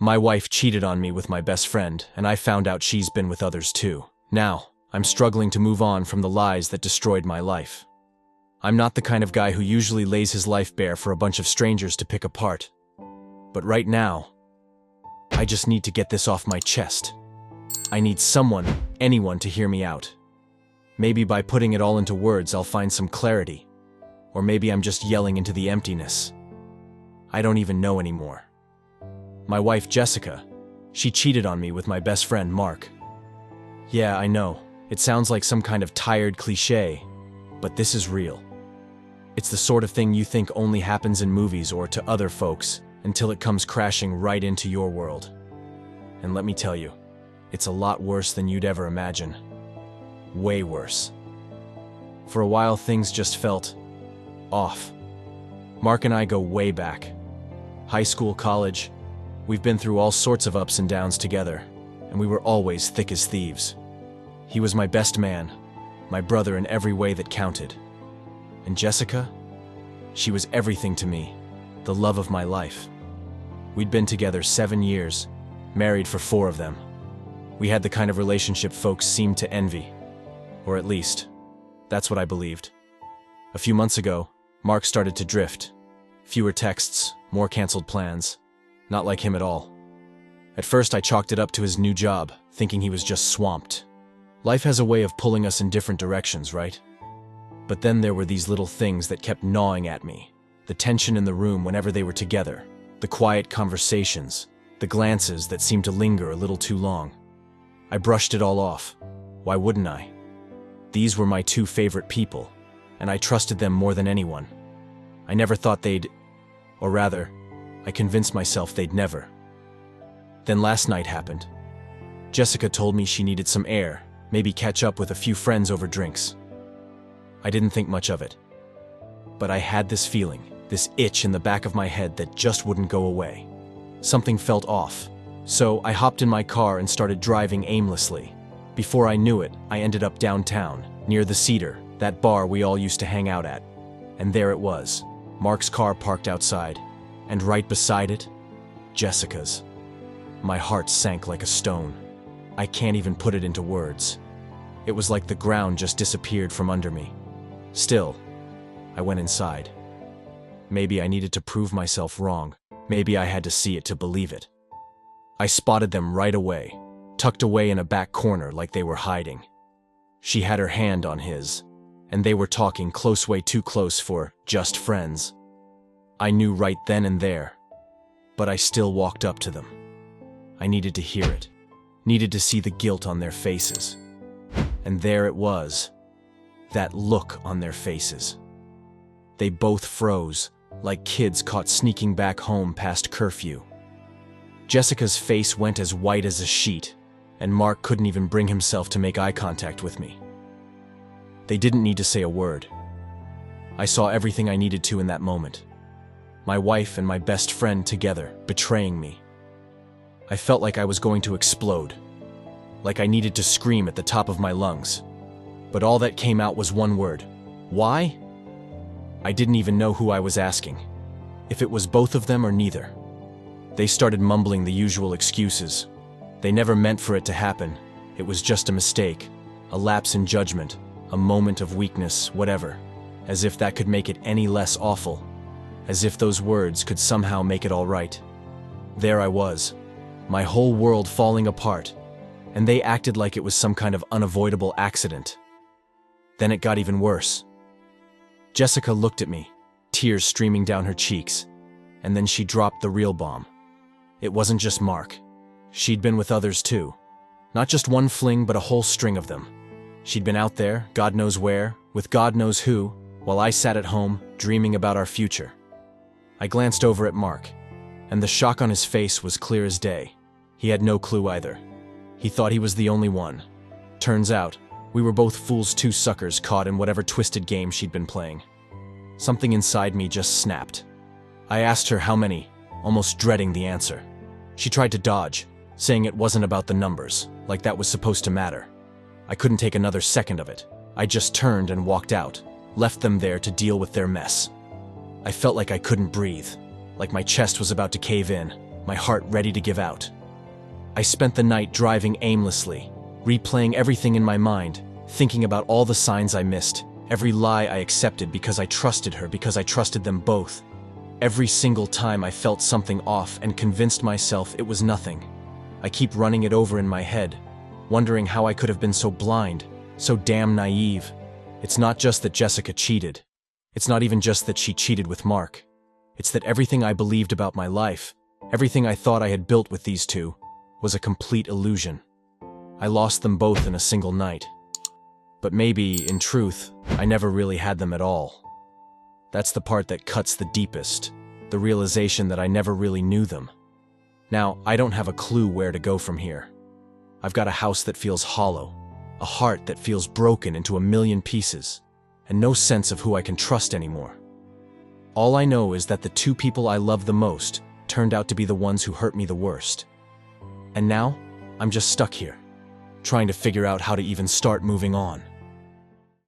My wife cheated on me with my best friend, and I found out she's been with others too. Now, I'm struggling to move on from the lies that destroyed my life. I'm not the kind of guy who usually lays his life bare for a bunch of strangers to pick apart. But right now, I just need to get this off my chest. I need someone, anyone, to hear me out. Maybe by putting it all into words, I'll find some clarity. Or maybe I'm just yelling into the emptiness. I don't even know anymore. My wife, Jessica, she cheated on me with my best friend, Mark. Yeah, I know, it sounds like some kind of tired cliche, but this is real. It's the sort of thing you think only happens in movies or to other folks until it comes crashing right into your world. And let me tell you, it's a lot worse than you'd ever imagine. Way worse. For a while, things just felt off. Mark and I go way back. High school, college. We've been through all sorts of ups and downs together, and we were always thick as thieves. He was my best man, my brother in every way that counted. And Jessica? She was everything to me, the love of my life. We'd been together 7 years, married for 4 of them. We had the kind of relationship folks seemed to envy. Or at least, that's what I believed. A few months ago, Mark started to drift. Fewer texts, more canceled plans. Not like him at all. At first, I chalked it up to his new job, thinking he was just swamped. Life has a way of pulling us in different directions, right? But then there were these little things that kept gnawing at me. The tension in the room whenever they were together, the quiet conversations, the glances that seemed to linger a little too long. I brushed it all off. Why wouldn't I? These were my 2 favorite people, and I trusted them more than anyone. I never thought or rather, I convinced myself they'd never. Then last night happened. Jessica told me she needed some air, maybe catch up with a few friends over drinks. I didn't think much of it. But I had this feeling, this itch in the back of my head that just wouldn't go away. Something felt off. So I hopped in my car and started driving aimlessly. Before I knew it, I ended up downtown, near the Cedar, that bar we all used to hang out at. And there it was, Mark's car parked outside. And right beside it, Jessica's. My heart sank like a stone. I can't even put it into words. It was like the ground just disappeared from under me. Still, I went inside. Maybe I needed to prove myself wrong. Maybe I had to see it to believe it. I spotted them right away, tucked away in a back corner like they were hiding. She had her hand on his, and they were talking close, way too close for just friends. I knew right then and there, but I still walked up to them. I needed to hear it, needed to see the guilt on their faces. And there it was, that look on their faces. They both froze, like kids caught sneaking back home past curfew. Jessica's face went as white as a sheet, and Mark couldn't even bring himself to make eye contact with me. They didn't need to say a word. I saw everything I needed to in that moment. My wife and my best friend together, betraying me. I felt like I was going to explode, like I needed to scream at the top of my lungs. But all that came out was one word. Why? I didn't even know who I was asking. If it was both of them or neither. They started mumbling the usual excuses. They never meant for it to happen. It was just a mistake, a lapse in judgment, a moment of weakness, whatever. As if that could make it any less awful. As if those words could somehow make it all right. There I was, my whole world falling apart, and they acted like it was some kind of unavoidable accident. Then it got even worse. Jessica looked at me, tears streaming down her cheeks, and then she dropped the real bomb. It wasn't just Mark. She'd been with others too. Not just one fling, but a whole string of them. She'd been out there, God knows where, with God knows who, while I sat at home, dreaming about our future. I glanced over at Mark, and the shock on his face was clear as day. He had no clue either. He thought he was the only one. Turns out, we were both fools, 2 suckers caught in whatever twisted game she'd been playing. Something inside me just snapped. I asked her how many, almost dreading the answer. She tried to dodge, saying it wasn't about the numbers, like that was supposed to matter. I couldn't take another second of it. I just turned and walked out, left them there to deal with their mess. I felt like I couldn't breathe, like my chest was about to cave in. my heart ready to give out. I spent the night driving aimlessly, replaying everything in my mind, thinking about all the signs I missed, every lie I accepted because I trusted her, because I trusted them both. Every single time I felt something off and convinced myself it was nothing. I keep running it over in my head, wondering how I could have been so blind, so damn naive. It's not just that Jessica cheated. It's not even just that she cheated with Mark. It's that everything I believed about my life, everything I thought I had built with these two, was a complete illusion. I lost them both in a single night. But maybe, in truth, I never really had them at all. That's the part that cuts the deepest, the realization that I never really knew them. Now, I don't have a clue where to go from here. I've got a house that feels hollow, a heart that feels broken into a million pieces, and no sense of who I can trust anymore. All I know is that the two people I love the most turned out to be the ones who hurt me the worst. And now, I'm just stuck here, trying to figure out how to even start moving on.